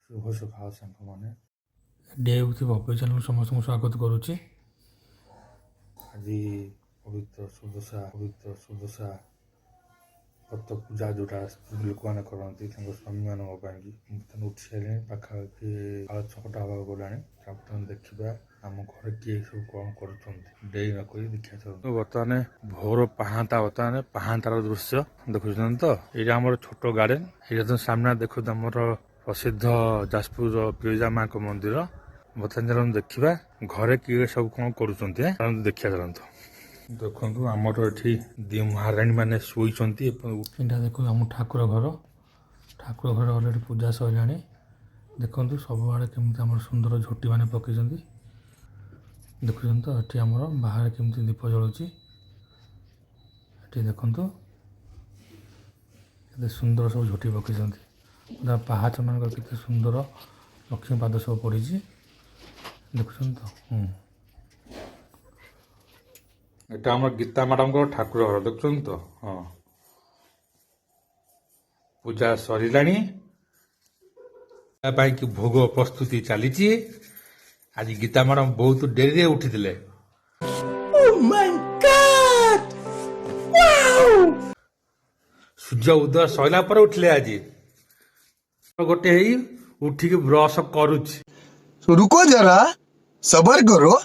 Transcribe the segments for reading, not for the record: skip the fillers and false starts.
शुभ सकाळ सांगମାନେ डे उठी भव्य चैनल समस्त स्वागत करुच्ची। आज पवित्र सुदशा व्रत पूजा जोटा लोक मैंने करती स्वामी मान उठी सारे पाखापाखि 6टा हवा गला देखा आम घर किए सब कौन कर नक देखा बर्तमान भोर पहांतार दृश्य देखुं तो ये आम छोट गार्डेन ये तो सामने देखो आम प्रसिद्ध जाजपुर बिरजा माँ मंदिर बर्तमान देखा घरे किए सब कौन कर देखा चलत देखु आमर ये दी महाराणी मैंने शोचती यहाँ देखो आम ठाकुर घर अलरेडी पूजा सरला देखु सब आड़े केमी आम सुंदर झोटी मैंने पकई देखुं तो ये आमर बाहर केमी दीप जलुची देखु सुंदर सब झोटी पकई पहाच मान के सुंदर लक्ष्मी पाद सब पड़ी देखुं तो এটা আমার গীতা ম্যাডামଙ୍କର ଠାକୁର ଘର ଦେଖୁଛନ୍ତି ତ ହଁ ପୂଜା ସରିଲାଣି ତା ପାଇଁ କି ଭୋଗ ପ୍ରସ୍ତୁତି ଚାଲିଛି ଆଜି ଗୀତା ମ୍ୟାଡାମ ବହୁତ ଡେରିରେ ଉଠିଥିଲେ ସୂର୍ଯ୍ୟ ଉଦୟ ସରିଲା ପରେ ଉଠିଲେ ଆଜି ଗୋଟେ ହେଇ ଉଠିକି ବ୍ରଶ କରୁଛି रुको जरा सबर करो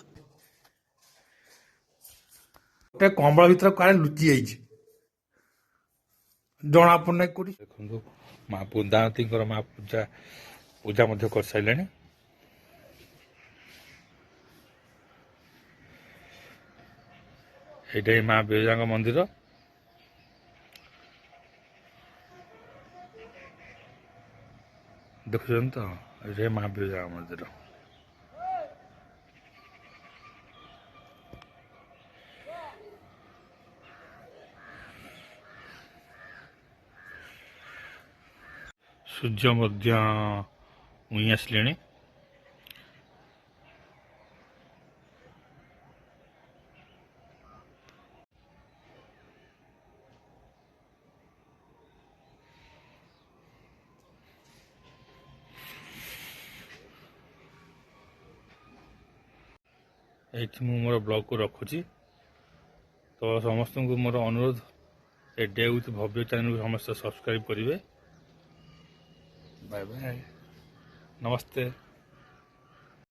ଗୋଟେ କମ୍ବଳ ଭିତରେ କାଳେ ଲୁଚି ଯାଇଛି ଜଣା ପଡୁନାହିଁ କୋଉଠି ଦେଖନ୍ତୁ ମା ବୃନ୍ଦାବତୀଙ୍କର ମା ପୂଜା ମଧ୍ୟ କରିସାରିଲେଣି ଏଇଟା ମା ବିରଜାଙ୍କ ମନ୍ଦିର ଦେଖୁଛନ୍ତି ତ ଏଇଟା ମା ବିରଜାଙ୍କ ମନ୍ଦିର ସୂର୍ଯ୍ୟ ମଧ୍ୟ ଉଇଁ ଆସିଲେଣି ଏଇଠି ମୁଁ ମୋର ବ୍ଲଗକୁ ରଖୁଛି ତ ସମସ୍ତଙ୍କୁ ମୋର ଅନୁରୋଧ ଏ ଡେ ୱିଥ୍ ଭବ୍ୟ ଚ୍ୟାନେଲକୁ ସମସ୍ତେ ସବସ୍କ୍ରାଇବ୍ କରିବେ। बाय बाय नमस्ते।